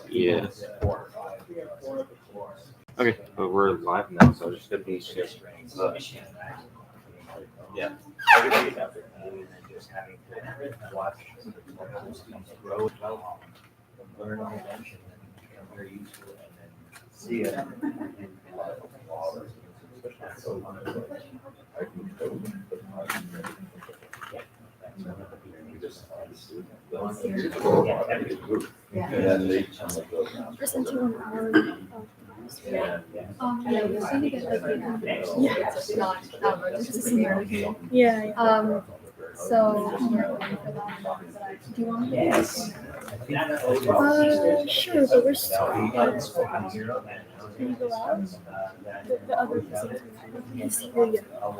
Yeah. Okay, but we're live now, so just gonna be shift. Yeah. Everybody out there, and just having to watch grow, develop, learn a whole bunch, and then become very useful, and then see it. Presenting on our yeah, we're seeing it yeah. So we're waiting for that. Do you want me to? Sure, but we're still. Can you go out? The other presenter. Yes, here you go.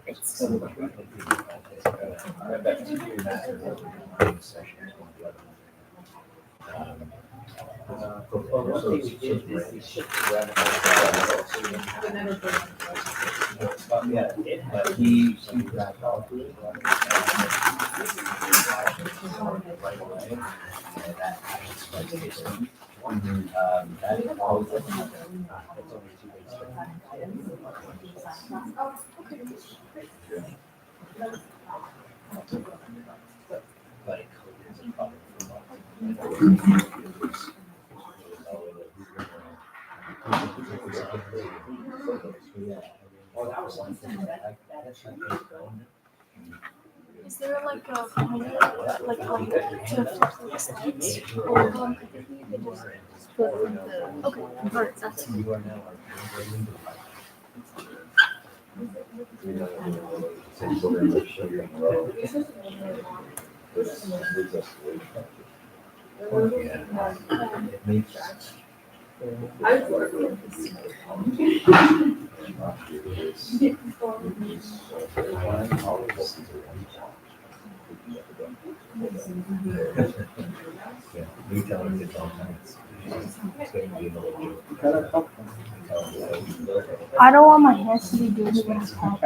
It's so Is there like a pointer, like to flip the slides? Or I think we could just flip the. Okay, alright, that's. I don't want my hands to be dirty when it's hot.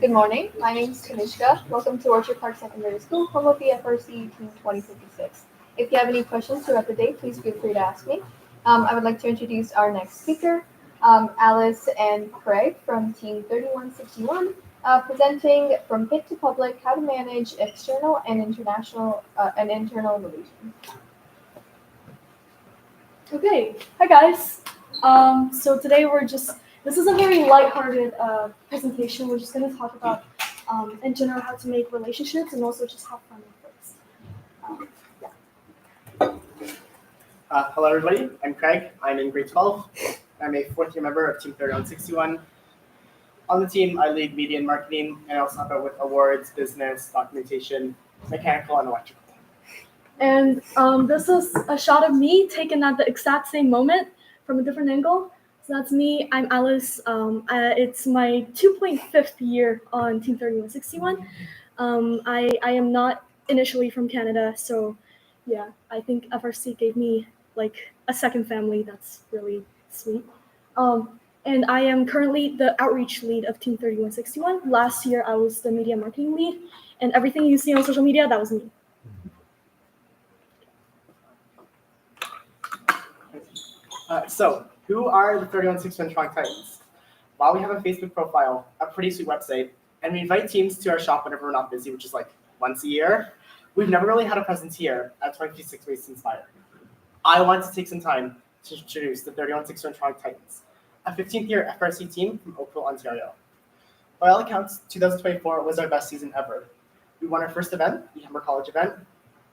Good morning. My name is Kanishka. Welcome to Orchard Park Secondary School, home of the FRC Team 2056. If you have any questions throughout the day, please feel free to ask me. I would like to introduce our next speaker, Alice and Craig from Team 3161, presenting From Pit to Public, How to Manage External and International and Internal Relations. Okay, hi guys. So today this is a very lighthearted presentation. We're just going to talk about, in general, how to make relationships and also just have fun with things. Hello everybody, I'm Craig. I'm in grade 12. I'm a fourth year member of Team 3161. On the team, I lead media and marketing, and I also help out with awards, business, documentation, mechanical, and electrical. And this is a shot of me taken at the exact same moment from a different angle. So that's me. I'm Alice. It's my 2.5th year on Team 3161. I am not initially from Canada, so yeah, I think FRC gave me like a second family. That's really sweet. And I am currently the outreach lead of Team 3161. Last year, I was the media marketing lead, and everything you see on social media, that was me. So, who are the 3161 Toronto Titans? Well, we have a Facebook profile, a pretty sweet website, and we invite teams to our shop whenever we're not busy, which is like once a year. We've never really had a presence here at 26 Ways to Inspire. I want to take some time to introduce the 3161 Toronto Titans, a 15th year FRC team from Oakville, Ontario. By all accounts, 2024 was our best season ever. We won our first event, the Humber College event,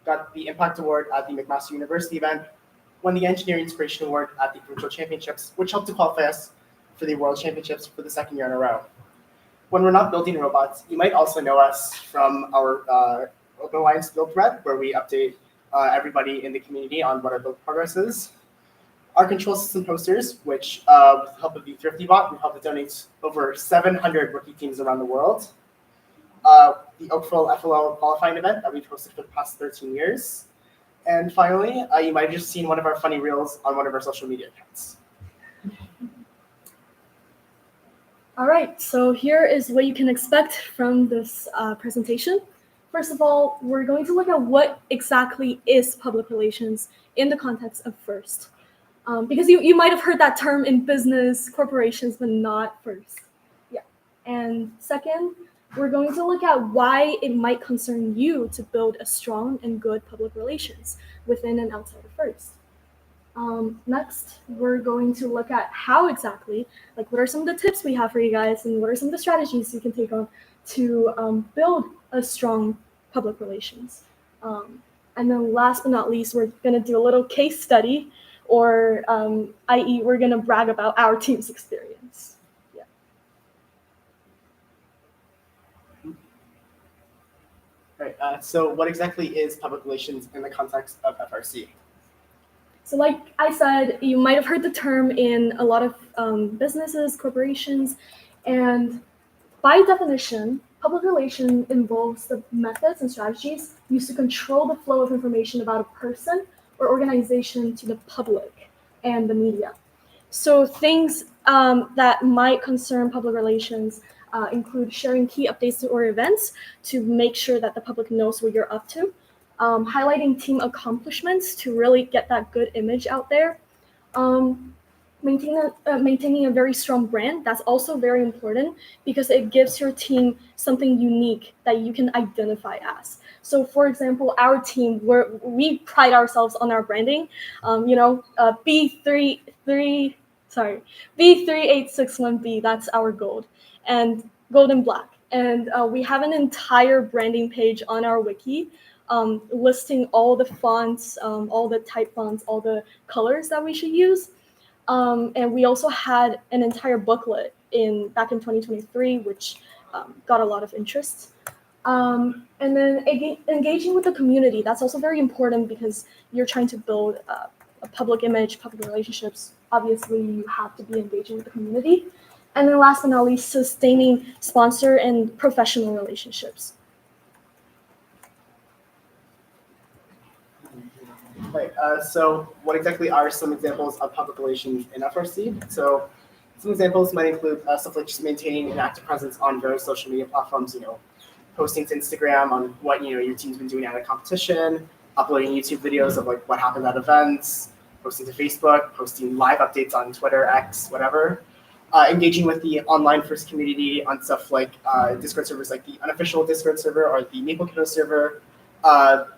got the Impact Award at the McMaster University event, won the Engineering Inspiration Award at the Provincial Championships, which helped to qualify us for the World Championships for the second year in a row. When we're not building robots, you might also know us from our Open Alliance Build Thread, where we update everybody in the community on what our build progress is. Our control system posters, which with the help of the Thrifty Bot, we helped to donate over 700 rookie teams around the world. The Oakville FLL qualifying event that we've hosted for the past 13 years. And finally, you might have just seen one of our funny reels on one of our social media accounts. All right, so here is what you can expect from this presentation. first of all, we're going to look at what exactly is public relations in the context of FIRST. Because you might have heard that term in business, corporations, but not FIRST. Yeah. And second, we're going to look at why it might concern you to build a strong and good public relations within and outside of FIRST. Next, we're going to look at how exactly, like what are some of the tips we have for you guys and what are some of the strategies you can take on to build a strong public relations. And then last but not least, we're going to do a little case study, or i.e. we're going to brag about our team's experience. Yeah. Right. So what exactly is public relations in the context of FRC? So like I said, you might have heard the term in a lot of businesses, corporations, and by definition, public relations involves the methods and strategies used to control the flow of information about a person or organization to the public and the media. So things that might concern public relations include sharing key updates or events to make sure that the public knows what you're up to, highlighting team accomplishments to really get that good image out there, maintaining a very strong brand. That's also very important because it gives your team something unique that you can identify as. So, for example, our team, we pride ourselves on our branding. B3861B, that's our gold, and gold and black. And we have an entire branding page on our wiki, listing all the fonts, all the type fonts, all the colors that we should use. And we also had an entire booklet back in 2023, which got a lot of interest. And then engaging with the community, that's also very important because you're trying to build a public image, public relationships. Obviously, you have to be engaging with the community. And then last but not least, sustaining sponsor and professional relationships. Right. So what exactly are some examples of public relations in FRC? So some examples might include stuff like just maintaining an active presence on various social media platforms, posting to Instagram on what your team's been doing at a competition, uploading YouTube videos of like what happened at events, posting to Facebook, posting live updates on Twitter, X, whatever. Engaging with the online FIRST community on stuff like Discord servers like the unofficial Discord server or the MapleKiddo server,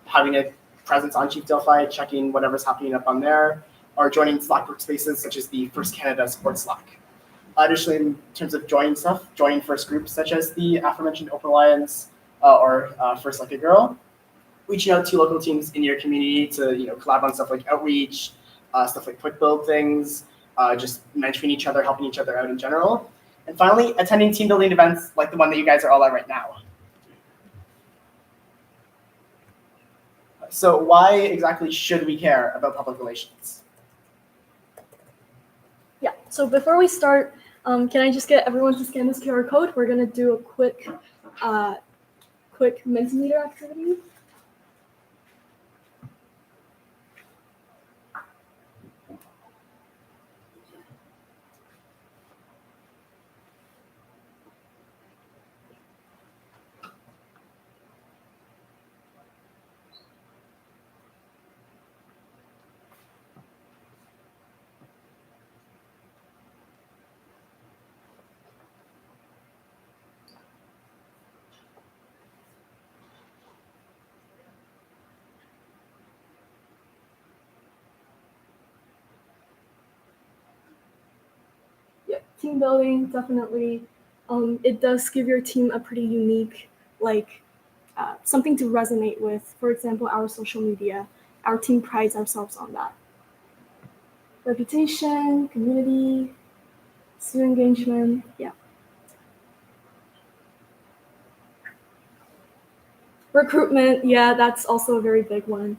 having a presence on Chief Delphi, checking whatever's happening up on there, or joining Slack workspaces such as the FIRST Canada Support Slack. Additionally, in terms of joining stuff, join FIRST groups such as the aforementioned Open Alliance or FIRST Like a Girl, reaching out to local teams in your community to collab on stuff like outreach, stuff like quick build things, just mentoring each other, helping each other out in general. And finally, attending team building events like the one that you guys are all at right now. So why exactly should we care about public relations? Yeah, so before we start, can I just get everyone to scan this QR code? We're gonna do a quick Mentimeter activity. Yeah, team building, definitely. It does give your team a pretty unique, something to resonate with. For example, our social media. Our team prides ourselves on that. Reputation, community, student engagement, yeah. Recruitment, yeah, that's also a very big one.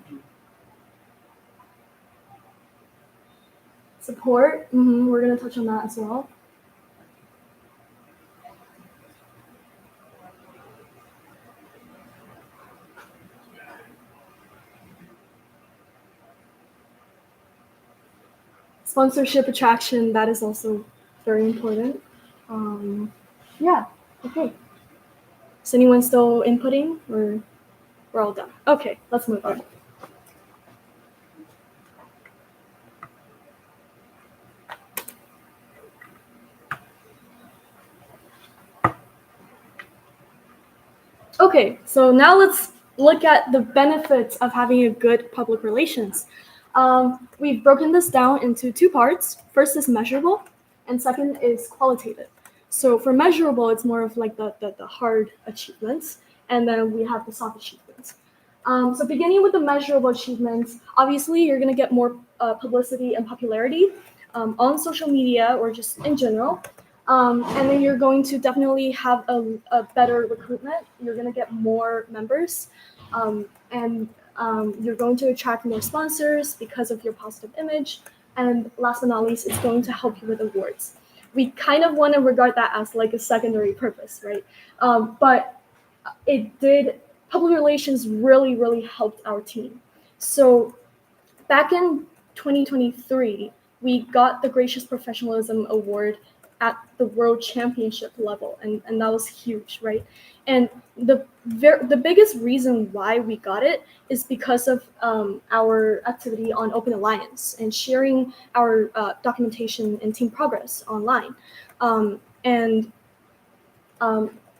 Support, we're gonna touch on that as well. Sponsorship attraction, that is also very important. Yeah, okay. Is anyone still inputting or we're all done. Okay, let's move on. Okay, so now let's look at the benefits of having a good public relations. We've broken this down into two parts. First is measurable, and second is qualitative. So for measurable, it's more of like the hard achievements, and then we have the soft achievements. So beginning with the measurable achievements, obviously you're gonna get more publicity and popularity on social media or just in general. And then you're going to definitely have a better recruitment. You're going to get more members, and you're going to attract more sponsors because of your positive image. And last but not least, it's going to help you with awards. We kind of want to regard that as like a secondary purpose, right? But public relations really helped our team. So back in 2023, we got the Gracious Professionalism Award at the World Championship level, and that was huge, right? And the biggest reason why we got it is because of our activity on Open Alliance and sharing our documentation and team progress online.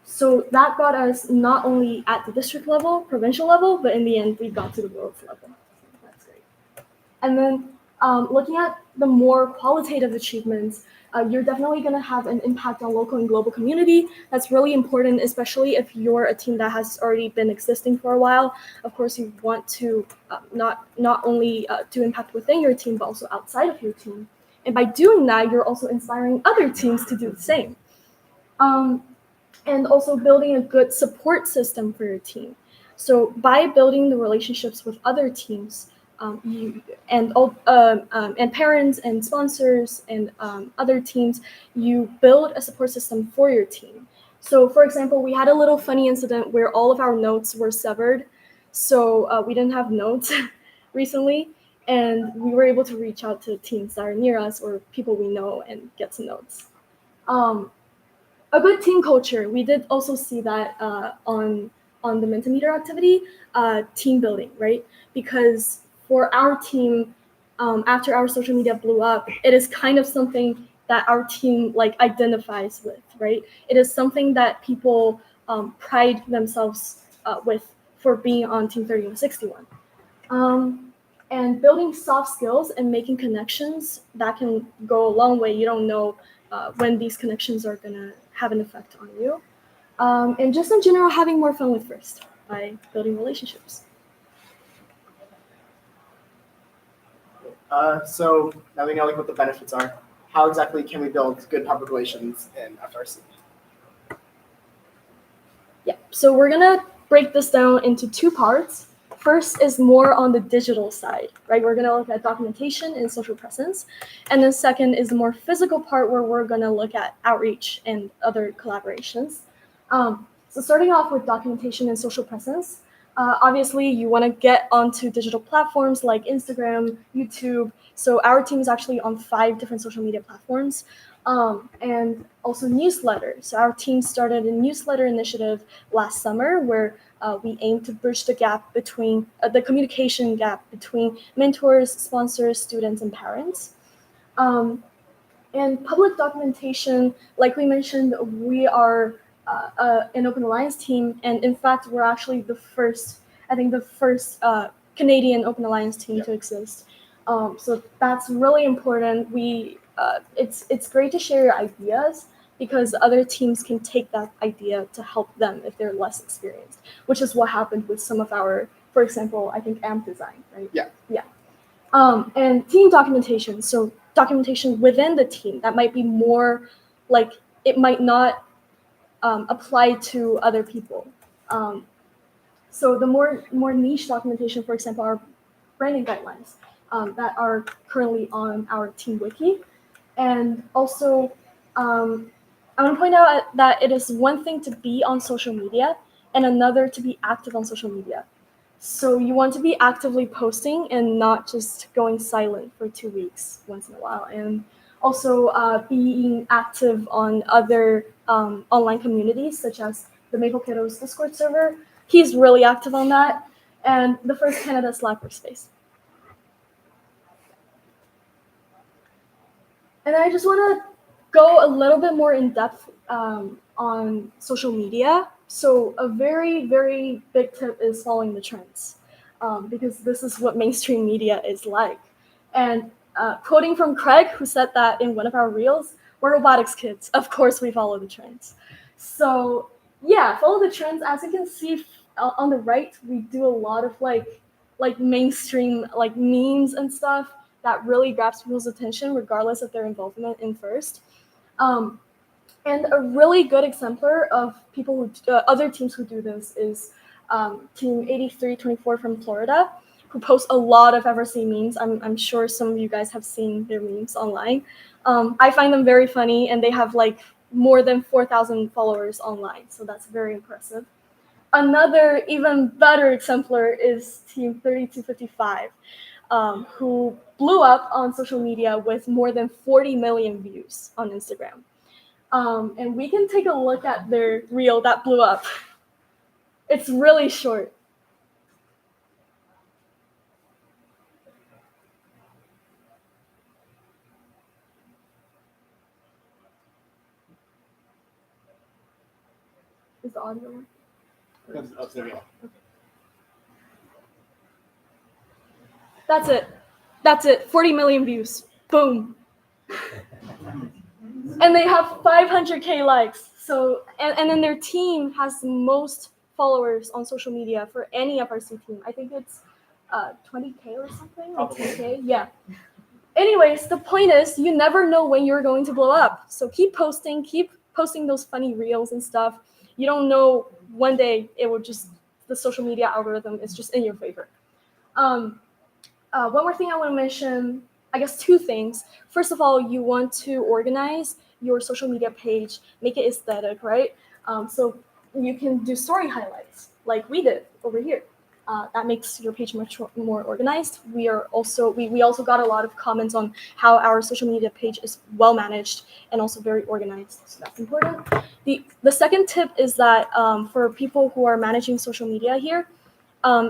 So that got us not only at the district level, provincial level, but in the end, we got to the world level. That's great. And then looking at the more qualitative achievements, you're definitely going to have an impact on local and global community. That's really important, especially if you're a team that has already been existing for a while. Of course, you want to not only do impact within your team, but also outside of your team. And by doing that, you're also inspiring other teams to do the same. And also building a good support system for your team. So by building the relationships with other teams, and parents and sponsors and other teams, you build a support system for your team. So for example, we had a little funny incident where all of our notes were severed. So we didn't have notes recently, and we were able to reach out to teams that are near us or people we know and get some notes. A good team culture, we did also see that on the Mentimeter activity, team building, right? Because for our team, after our social media blew up, it is kind of something that our team like identifies with, right? It is something that people pride themselves with for being on Team 3161. And building soft skills and making connections, that can go a long way. You don't know when these connections are gonna have an effect on you. And just in general, having more fun with FIRST by building relationships. So now we know like what the benefits are. How exactly can we build good public relations in FRC? Yeah, so we're gonna break this down into two parts. First is more on the digital side, right? We're gonna look at documentation and social presence. And then second is the more physical part where we're gonna look at outreach and other collaborations. So starting off with documentation and social presence, obviously you wanna get onto digital platforms like Instagram, YouTube. So our team is actually on 5 different social media platforms. And also newsletters. So our team started a newsletter initiative last summer where we aim to bridge the gap between the communication gap between mentors, sponsors, students, and parents. And public documentation, like we mentioned, we are an Open Alliance team, and in fact, we're actually the first Canadian Open Alliance team to exist. So that's really important. It's great to share your ideas because other teams can take that idea to help them if they're less experienced, which is what happened with some of our, for example, I think AMP design, right? Yeah. And team documentation. So documentation within the team that might be more like it might not apply to other people. So the more niche documentation, for example, are branding guidelines that are currently on our team wiki. And also, I want to point out that it is one thing to be on social media and another to be active on social media. So you want to be actively posting and not just going silent for 2 weeks once in a while. And also being active on other online communities, such as the Maple Kiddos Discord server. he's really active on that. And the first Canada Slacker space. And I just want to go a little bit more in depth on social media. So a very, very big tip is following the trends, because this is what mainstream media is like. And quoting from Craig, who said that in one of our reels, we're robotics kids. Of course, we follow the trends. So yeah, follow the trends. As you can see on the right, we do a lot of like mainstream like memes and stuff that really grabs people's attention, regardless of their involvement in first. And a really good exemplar of people who other teams who do this is Team 8324 from Florida, who posts a lot of FRC memes. I'm sure some of you guys have seen their memes online. I find them very funny, and they have like more than 4,000 followers online, so that's very impressive. Another even better exemplar is Team 3255, who blew up on social media with more than 40 million views on Instagram. And we can take a look at their reel that blew up. It's really short. Is the audio on? Oh, there we go. That's it. That's it. 40 million views. Boom. And they have 500K likes. So, and then their team has the most followers on social media for any FRC team. I think it's 20K or something, or 10K. Yeah. Anyways, the point is, you never know when you're going to blow up. So keep posting those funny reels and stuff. You don't know, one day it will just, the social media algorithm is just in your favor. One more thing I want to mention, I guess two things. First of all, you want to organize your social media page, make it aesthetic, right? So you can do story highlights like we did over here. That makes your page much more organized. We also got a lot of comments on how our social media page is well managed and also very organized. So that's important. The second tip is that for people who are managing social media here,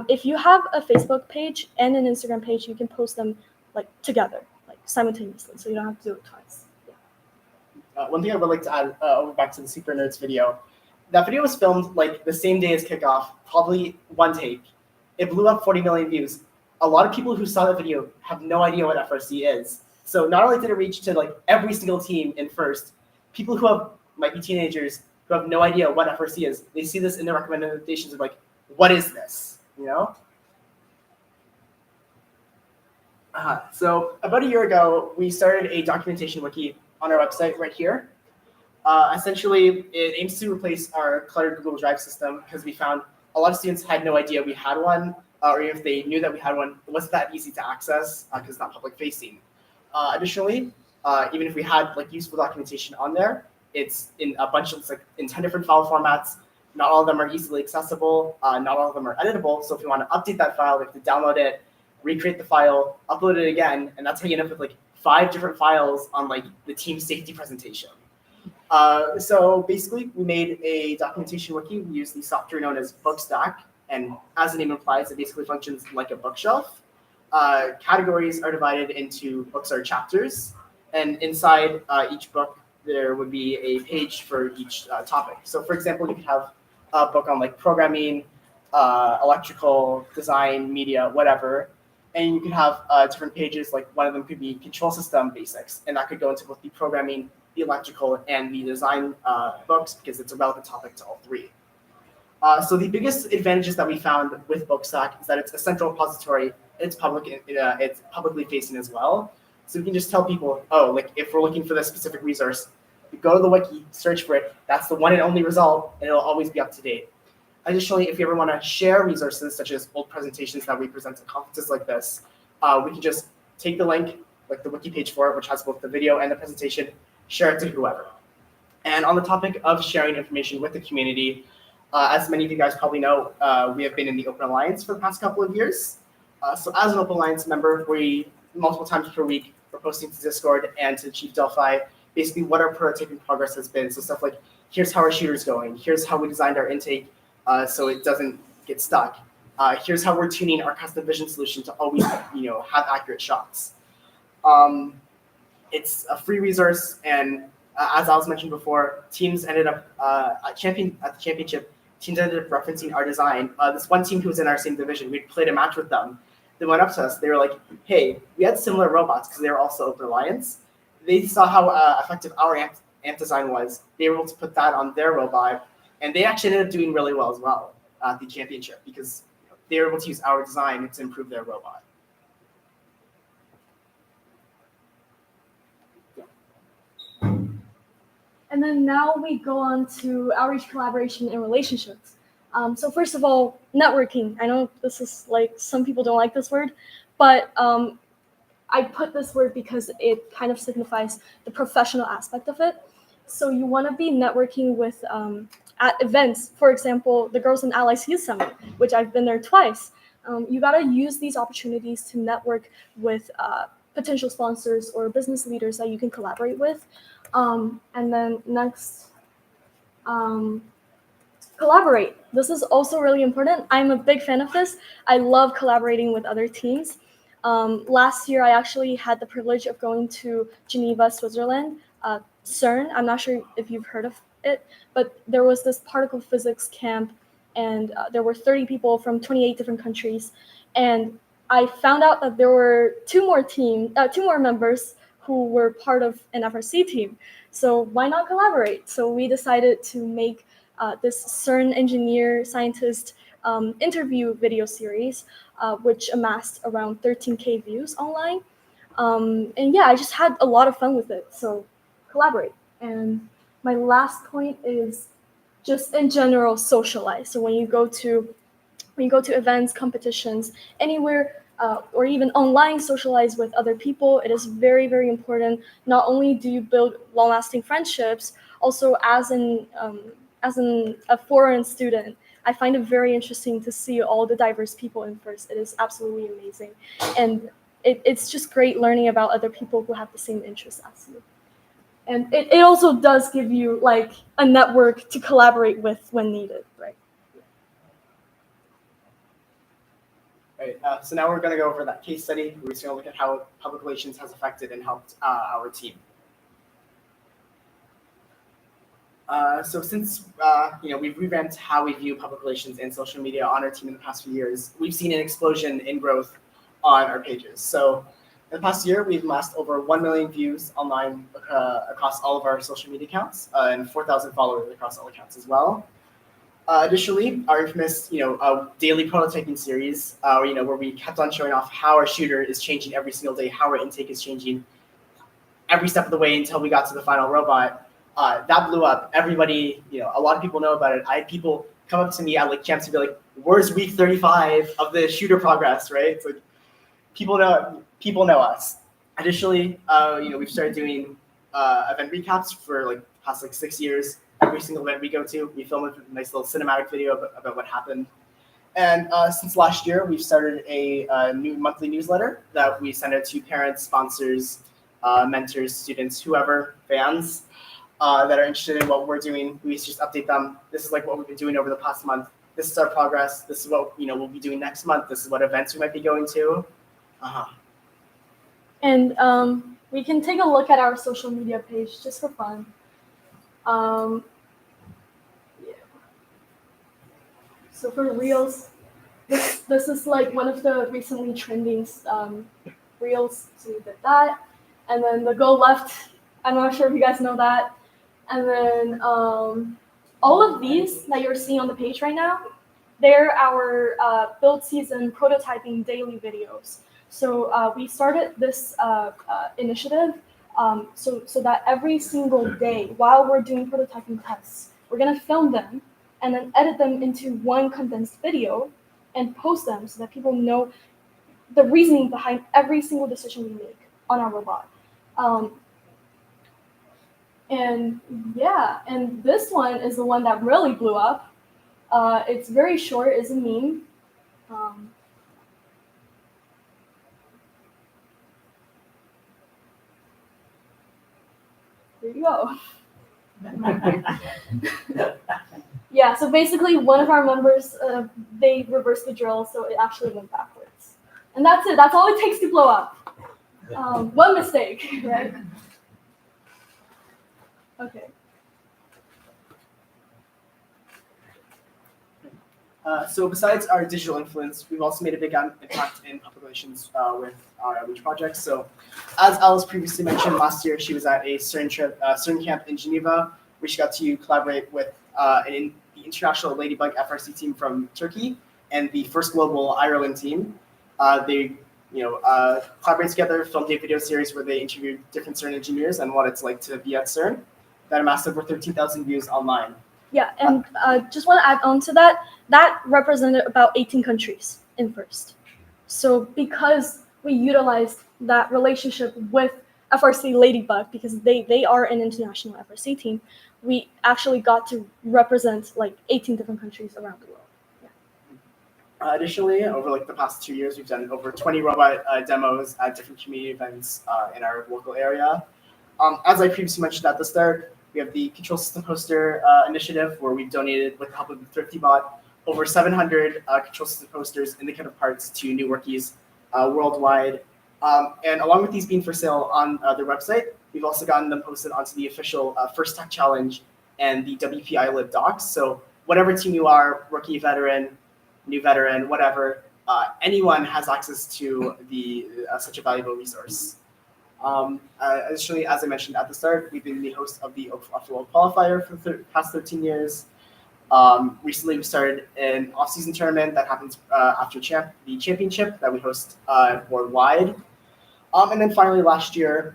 if you have a Facebook page and an Instagram page, you can post them like together, like simultaneously, so you don't have to do it twice. Yeah. One thing I would like to add back to the Secret Nerds video. That video was filmed like the same day as kickoff, probably one take. It blew up 40 million views. A lot of people who saw that video have no idea what FRC is. So not only did it reach to like every single team in first, people who might be teenagers who have no idea what FRC is, they see this in their recommendations of like, what is this? You know? So about a year ago, we started a documentation wiki on our website right here. Essentially, it aims to replace our cluttered Google Drive system because we found a lot of students had no idea we had one, or if they knew that we had one, it wasn't that easy to access because it's not public facing. Additionally, even if we had like useful documentation on there, it's in a bunch of, it's like in 10 different file formats. Not all of them are easily accessible. Not all of them are editable. So if you want to update that file, we have to download it, recreate the file, upload it again, and that's how you end up with like 5 different files on like the team safety presentation. So basically, we made a documentation wiki. We use the software known as Bookstack, and as the name implies, it basically functions like a bookshelf. Categories are divided into books or chapters, and inside each book, there would be a page for each topic. So for example, you could have a book on like programming, electrical, design, media, whatever, and you could have different pages, like one of them could be control system basics, and that could go into both the programming, the electrical, and the design books because it's a relevant topic to all three. So the biggest advantages that we found with Bookstack is that it's a central repository. It's publicly facing as well. So we can just tell people, oh, like if we're looking for this specific resource, you go to the wiki, search for it. That's the one and only result, and it'll always be up to date. Additionally, if you ever want to share resources such as old presentations that we present at conferences like this, we can just take the link, like the wiki page for it, which has both the video and the presentation, share it to whoever. And on the topic of sharing information with the community, as many of you guys probably know, we have been in the Open Alliance for the past couple of years. So as an Open Alliance member, we multiple times per week, we're posting to Discord and to Chief Delphi, basically what our prototyping progress has been. So stuff like, here's how our shooter's going, here's how we designed our intake, so it doesn't get stuck. Here's how we're tuning our custom vision solution to always, have accurate shots. It's a free resource, and as Alice mentioned before, teams ended up at the championship. Teams ended up referencing our design. This one team who was in our same division, we played a match with them. They went up to us. They were like, "Hey, we had similar robots because they were also Open Alliance." They saw how effective our amp design was. They were able to put that on their robot, and they actually ended up doing really well as well at the championship because they were able to use our design to improve their robot. And then now we go on to outreach, collaboration, and relationships. So first of all, networking. I know this is like, some people don't like this word, but I put this word because it kind of signifies the professional aspect of it. So you want to be networking with at events, for example, the Girls and Allies Youth Summit, which I've been there twice. You got to use these opportunities to network with potential sponsors or business leaders that you can collaborate with. And then next, collaborate. This is also really important. I'm a big fan of this. I love collaborating with other teams. Last year, I actually had the privilege of going to Geneva, Switzerland, CERN. I'm not sure if you've heard of it, but there was this particle physics camp, and there were 30 people from 28 different countries. And I found out that there were two more members who were part of an FRC team. So why not collaborate? So we decided to make this CERN engineer scientist interview video series, which amassed around 13K views online. And yeah, I just had a lot of fun with it. So collaborate. And my last point is just in general socialize. So when you go to events, competitions, anywhere, or even online socialize with other people, it is very, very important. Not only do you build long-lasting friendships, also as a foreign student, I find it very interesting to see all the diverse people in FIRST. It is absolutely amazing. And it's just great learning about other people who have the same interests as you. And it also does give you like a network to collaborate with when needed, right? Right, so now we're going to go over that case study. We're just going to look at how public relations has affected and helped our team. So since we've revamped how we view public relations and social media on our team in the past few years, we've seen an explosion in growth on our pages. So in the past year, we've amassed over 1 million views online across all of our social media accounts and 4,000 followers across all accounts as well. Additionally, our infamous, daily prototyping series, where we kept on showing off how our shooter is changing every single day, how our intake is changing every step of the way until we got to the final robot. That blew up. Everybody, a lot of people know about it. I had people come up to me at like camps and be like, "Where's week 35 of the shooter progress?" Right? It's like people know us. Additionally, we've started doing event recaps for like past 6 years. Every single event we go to, we film a nice little cinematic video about what happened. And since last year, we've started a new monthly newsletter that we send out to parents, sponsors, mentors, students, whoever, fans that are interested in what we're doing. We just update them. This is like what we've been doing over the past month. This is our progress. This is what we'll be doing next month. This is what events we might be going to. And we can take a look at our social media page just for fun. So for Reels, this is like one of the recently trending Reels. So we did that. And then the Go Left, I'm not sure if you guys know that. And then all of these that you're seeing on the page right now, they're our build season prototyping daily videos. So we started this initiative so that every single day while we're doing prototyping tests, we're going to film them and then edit them into one condensed video and post them so that people know the reasoning behind every single decision we make on our robot. And this one is the one that really blew up. It's very short, it's a meme. There you go. Yeah, so basically one of our members, they reversed the drill, so it actually went backwards. And that's it. That's all it takes to blow up. One mistake, right? Okay. So besides our digital influence, we've also made a big impact in public relations with our outreach projects. So as Alice previously mentioned, last year she was at a CERN camp in Geneva, where she got to collaborate with the international Ladybug FRC team from Turkey and the First Global Ireland team. They collaborated together, filmed a video series where they interviewed different CERN engineers and what it's like to be at CERN. That amassed over 13,000 views online. Yeah, and just want to add on to that, that represented about 18 countries in FIRST. So because we utilized that relationship with FRC Ladybug, because they are an international FRC team, we actually got to represent like 18 different countries around the world. Yeah. Additionally, over the past 2 years, we've done over 20 robot demos at different community events in our local area. As I previously mentioned at the start, we have the Control System Poster initiative, where we've donated, with the help of the ThriftyBot, over 700 control system posters indicative parts to new workies worldwide. And along with these being for sale on their website, we've also gotten them posted onto the official First Tech Challenge and the WPI Lib docs. So whatever team you are, rookie, veteran, new veteran, whatever, anyone has access to such a valuable resource. Additionally, as I mentioned at the start, we've been the host of the Oak World Qualifier for the past 13 years. Recently, we started an off-season tournament that happens after the championship that we host worldwide. And then finally, last year,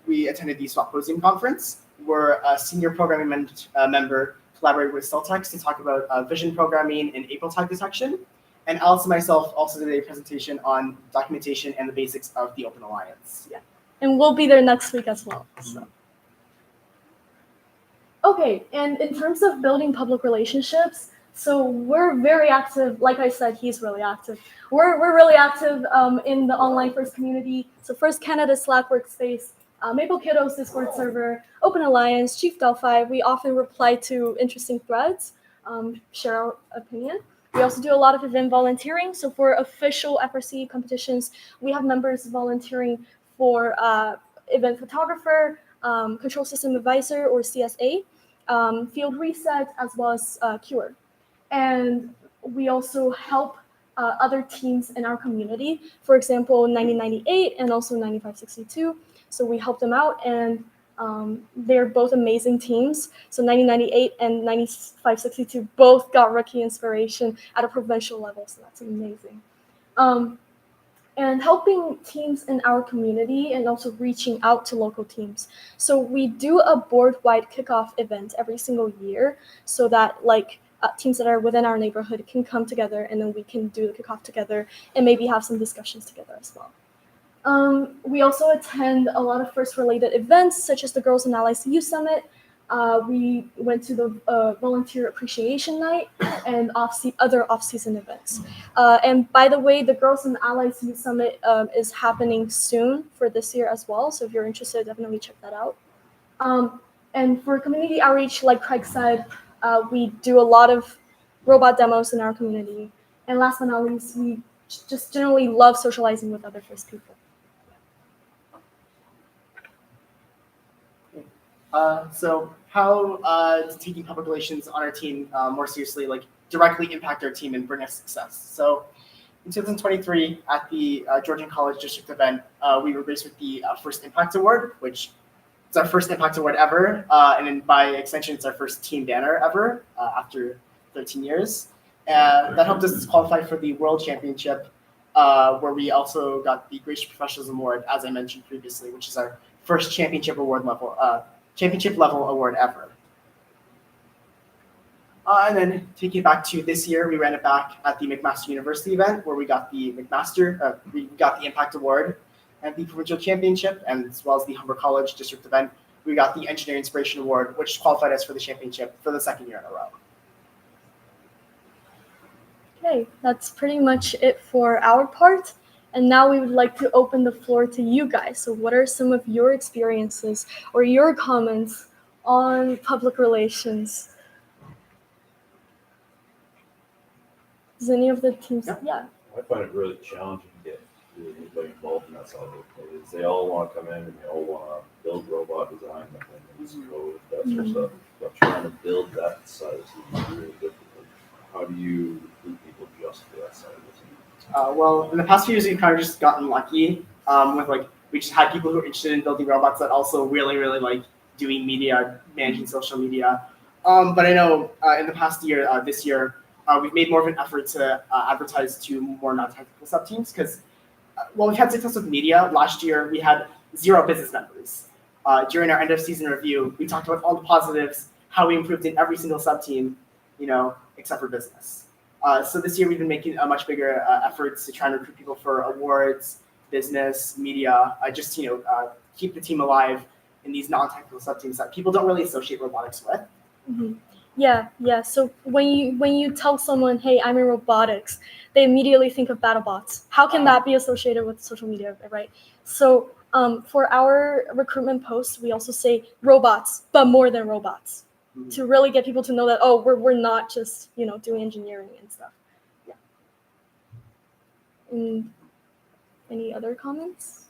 we attended the Swaposium conference, where a senior programming member collaborated with Celtex to talk about vision programming and April tag detection. And Alice and myself also did a presentation on documentation and the basics of the Open Alliance. Yeah, and we'll be there next week as well. So. Okay, and in terms of building public relationships, so we're very active. Like I said, he's really active. We're really active in the online FIRST community. So FIRST Canada Slack workspace, Maple Kiddo's Discord server, Open Alliance, Chief Delphi. We often reply to interesting threads, share our opinion. We also do a lot of event volunteering. So for official FRC competitions, we have members volunteering for event photographer, control system advisor or CSA, field reset, as well as cure. And we also help other teams in our community. For example, 9098 and also 9562. So we help them out, and they're both amazing teams. So 9098 and 9562 both got rookie inspiration at a provincial level, so that's amazing. And helping teams in our community and also reaching out to local teams. So we do a board-wide kickoff event every single year, so that teams that are within our neighborhood can come together, and then we can do the kickoff together and maybe have some discussions together as well. We also attend a lot of FIRST-related events, such as the Girls and Allies Youth Summit. We went to the Volunteer Appreciation Night and other off-season events. And by the way, the Girls and Allies Youth Summit is happening soon for this year as well. So if you're interested, definitely check that out. And for community outreach, like Craig said, we do a lot of robot demos in our community. And last but not least, we just generally love socializing with other FIRST people. So how does taking public relations on our team more seriously directly impact our team and bring us success? So in 2023 at the Georgian College District event, we were graced with the First Impact Award, which is our first Impact Award ever, and then by extension, it's our first team banner ever after 13 years. That helped us qualify for the World Championship, where we also got the Gracious Professionalism Award, as I mentioned previously, which is our first championship level award ever. And then taking it back to this year, we ran it back at the McMaster University event, where we got the Impact Award and the Provincial Championship, and as well as the Humber College District event, we got the Engineering Inspiration Award, which qualified us for the championship for the second year in a row. Okay, that's pretty much it for our part. And now we would like to open the floor to you guys. So what are some of your experiences or your comments on public relations? Does any of the teams? Yeah. Yeah. I find it really challenging to get anybody involved in that side of it. Is they all want to come in and they all want to build robot design and code, that sort of stuff. But trying to build that side of it is really difficult. How do you recruit people just for that side of it? Well, in the past few years, we've kind of just gotten lucky with like we just had people who are interested in building robots that also really, really like doing media, managing social media. But I know in the past year, this year, we've made more of an effort to advertise to more non-technical sub teams because while we've had success with media, last year we had 0 business members. During our end of season review, we talked about all the positives, how we improved in every single sub team, except for business. So this year we've been making a much bigger efforts to try and recruit people for awards, business, media, just keep the team alive in these non-technical sub teams that people don't really associate robotics with. Mm-hmm. Yeah. So when you tell someone, "Hey, I'm in robotics," they immediately think of BattleBots. How can that be associated with social media, right? So for our recruitment posts, we also say robots, but more than robots, to really get people to know that we're not just doing engineering and stuff. Yeah. And any other comments?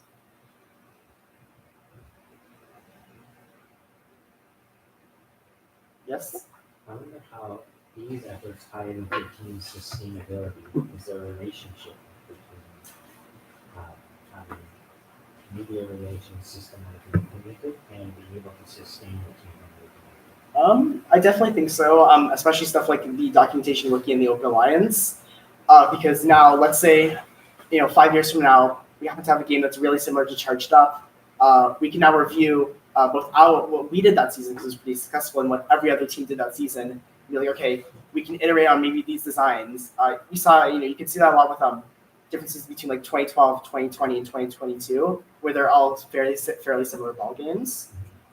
Yes. I wonder how these efforts tie into team sustainability. Is there a relationship between having media relations systematically implemented and being able to sustain the team? I definitely think so, especially stuff like the documentation wiki and the Open Alliance, because now, let's say, 5 years from now, we happen to have a game that's really similar to Charged Up. We can now review both what we did that season, because it was pretty successful, and what every other team did that season. And be like, okay, we can iterate on maybe these designs. You saw, you can see that a lot with differences between like 2012, 2020, and 2022, where they're all fairly similar ball games.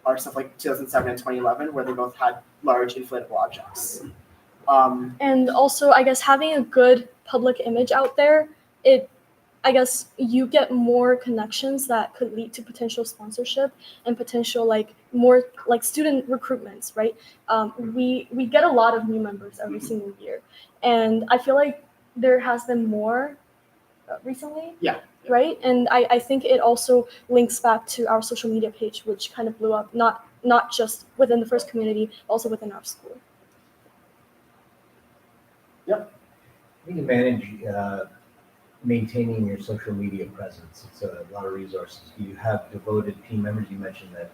Or stuff like 2007 and 2011, where they both had large inflatable objects. And also, I guess having a good public image out there, I guess you get more connections that could lead to potential sponsorship and potential more student recruitments, right? We get a lot of new members every single year, and I feel like there has been more recently. Yeah. Right, and I think it also links back to our social media page, which kind of blew up, not just within the FIRST community, also within our school. How do you manage maintaining your social media presence? It's a lot of resources. Do you have devoted team members? You mentioned that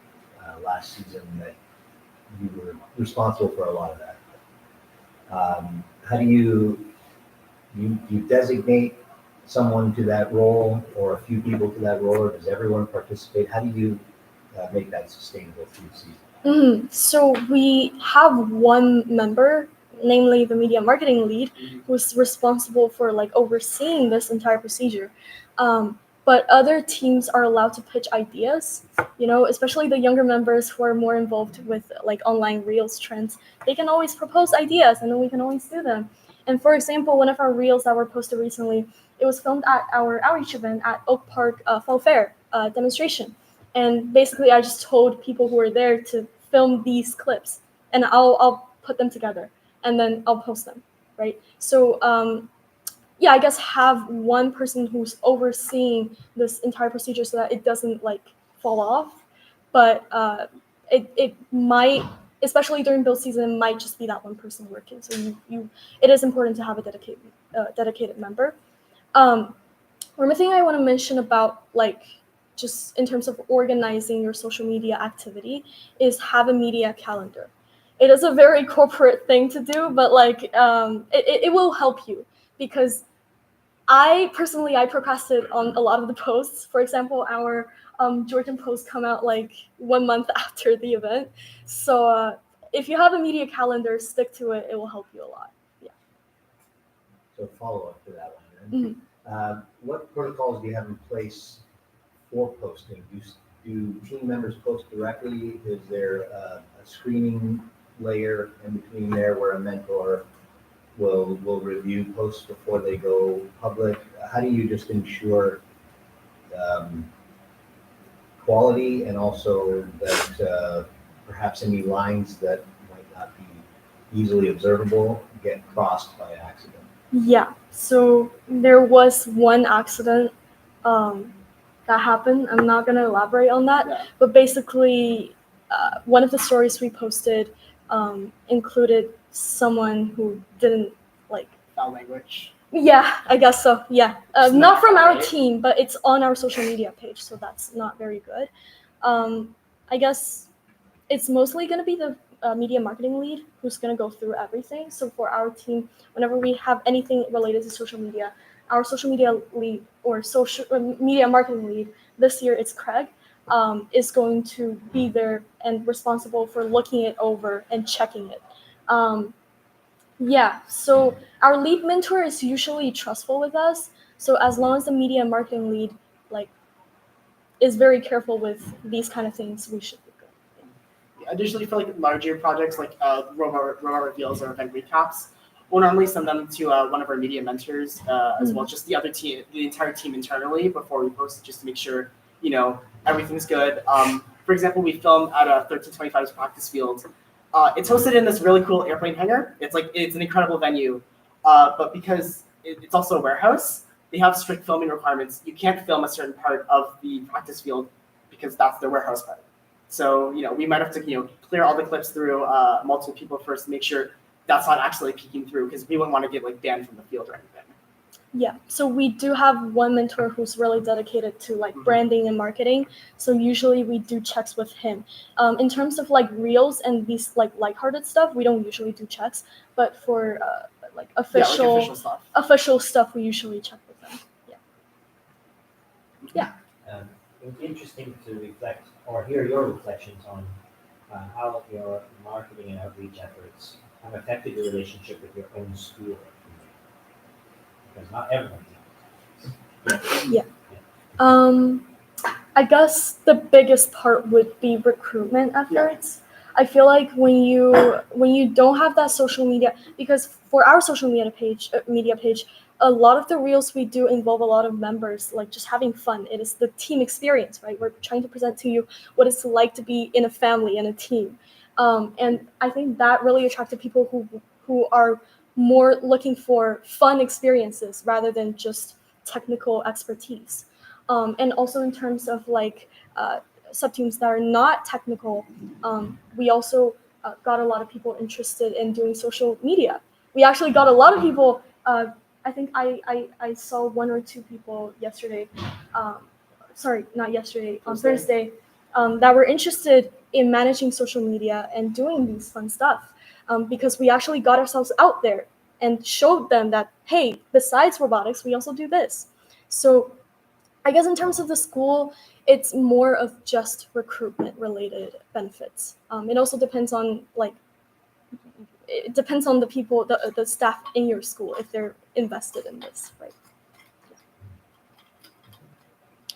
last season that you were responsible for a lot of that. How do you designate someone to that role, or a few people to that role, or does everyone participate? How do you make that sustainable through the season? So we have one member, namely the media marketing lead, who's responsible for overseeing this entire procedure. But other teams are allowed to pitch ideas, especially the younger members who are more involved with online Reels trends. They can always propose ideas, and then we can always do them. And for example, one of our Reels that were posted recently, it was filmed at our outreach event at Oak Park Fall Fair demonstration. And basically, I just told people who were there to film these clips, and I'll put them together, and then I'll post them, right? So, I guess have one person who's overseeing this entire procedure so that it doesn't fall off. But it might, especially during build season, might just be that one person working. So it is important to have a dedicated member. One more thing I want to mention about just in terms of organizing your social media activity is have a media calendar. It is a very corporate thing to do, but it will help you, because I procrastinate on a lot of the posts. For example, our Georgian posts come out 1 month after the event. So if you have a media calendar, stick to it. It will help you a lot. Yeah. So follow up to that one. What protocols do you have in place for posting? Do team members post directly? Is there a screening layer in between there where a mentor will review posts before they go public? How do you just ensure quality, and also that perhaps any lines that might not be easily observable get crossed by accident? Yeah, so there was one accident that happened. I'm not gonna elaborate on that, Yeah. but basically, one of the stories we posted included someone who didn't like. Foul language. Yeah, I guess so. Yeah, It's not not from our right. team, but it's on our social media page, so that's not very good. I guess it's mostly going to be the media marketing lead who's going to go through everything. So for our team, whenever we have anything related to social media, our social media lead or social media marketing lead this year, it's Craig, is going to be there and responsible for looking it over and checking it. Um, yeah, so our lead mentor is usually trustful with us. So as long as the media marketing lead like is very careful with these kind of things, we should be good. Additionally, for like larger projects like robot reveals or event recaps, we'll normally send them to one of our media mentors as well, just the other team, the entire team internally before we post, just to make sure everything's good. For example, we filmed at a 1325's practice field. It's hosted in this really cool airplane hangar. It's an incredible venue, but because it's also a warehouse, they have strict filming requirements. You can't film a certain part of the practice field because that's the warehouse part. So, we might have to, clear all the clips through multiple people first to make sure that's not actually peeking through because we wouldn't want to get like banned from the field or anything. Yeah, so we do have one mentor who's really dedicated to like branding and marketing. So usually we do checks with him. In terms of like reels and these like lighthearted stuff, we don't usually do checks. But for like official stuff. official stuff, we usually check with them. It would be interesting to reflect or hear your reflections on how your marketing and outreach efforts have affected your relationship with your own school. Because not everyone does. I guess the biggest part would be recruitment efforts. I feel like when you don't have that social media, because for our social media page, a lot of the reels we do involve a lot of members, like just having fun. It is the team experience, right? We're trying to present to you what it's like to be in a family and a team, and I think that really attracted people who are more looking for fun experiences rather than just technical expertise. And also in terms of like sub teams that are not technical, we also got a lot of people interested in doing social media. We actually got a lot of people. I think I saw one or two people yesterday. Sorry, not yesterday. On Thursday, that were interested in managing social media and doing these fun stuff. Because we actually got ourselves out there and showed them that, hey, besides robotics, we also do this. So I guess in terms of the school, it's more of just recruitment related benefits. It also depends on the people, the staff in your school, if they're invested in this, right?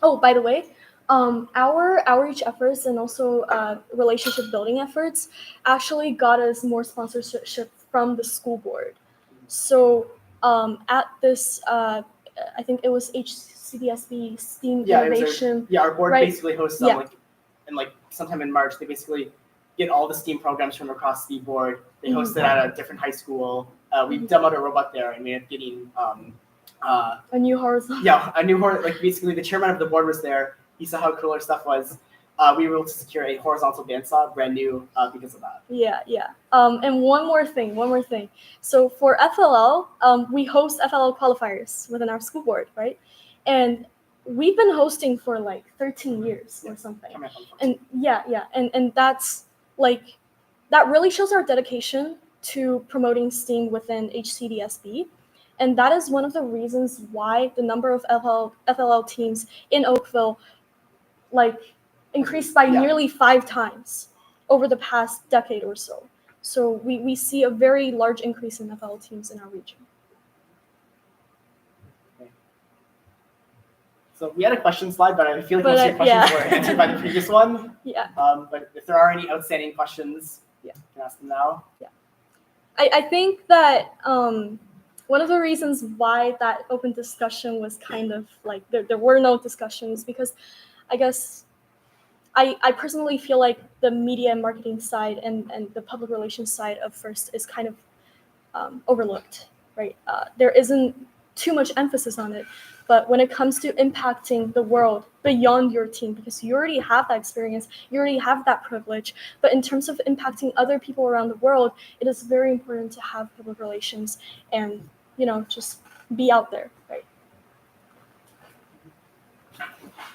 Oh, by the way, our outreach efforts and also relationship building efforts actually got us more sponsorship from the school board. So at this, I think it was HCDSB STEAM Innovation. Our board right? basically hosts Yeah. sometime in March. They basically get all the STEAM programs from across the board. They host it at a different high school. We demoed a robot there, and we ended up getting A new horizon. yeah, a new basically the chairman of the board was there. He saw how cool our stuff was. We were able to secure a horizontal bandsaw, brand new, because of that. Yeah. And one more thing. So for FLL, we host FLL qualifiers within our school board, right? And we've been hosting for like 13 years or something. And and that's like, that really shows our dedication to promoting STEAM within HCDSB. And that is one of the reasons why the number of FLL teams in Oakville increased by nearly 5 times over the past decade or so. So we see a very large increase in FLL teams in our region. So we had a question slide, but I feel like most of your questions were answered by the previous one. Yeah. But if there are any outstanding questions, you can ask them now. I think that one of the reasons why that open discussion was kind of like there were no discussions because I guess I personally feel like the media and marketing side and the public relations side of FIRST is kind of overlooked. right? There isn't too much emphasis on it. But when it comes to impacting the world beyond your team, because you already have that experience, you already have that privilege, but in terms of impacting other people around the world, it is very important to have public relations and, just be out there, right?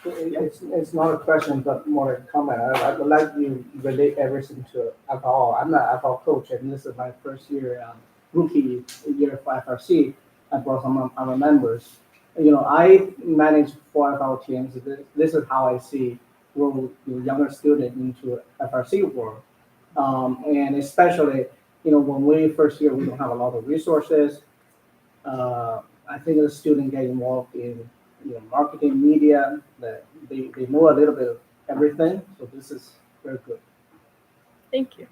It's not a question, but more a comment. I would like you relate everything to alcohol. I'm not an alcohol coach, and this is my first year, rookie year for FRC. I brought some of our members. I manage 4 of our teams. This is how I see grow younger student into FRC world. And especially, when we first year, we don't have a lot of resources. I think the student get involved in marketing, media, that they know a little bit of everything. So this is very good. Thank you.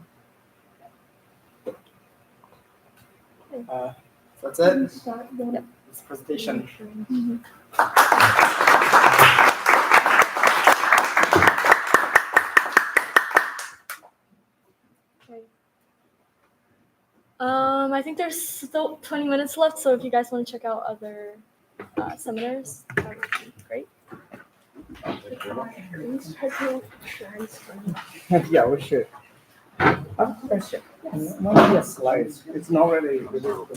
That's it. Yep. This presentation. I think there's still 20 minutes left, so if you guys want to check out other seminars, that would be great. Yeah, we should. I have a question. One of the slides, it's not really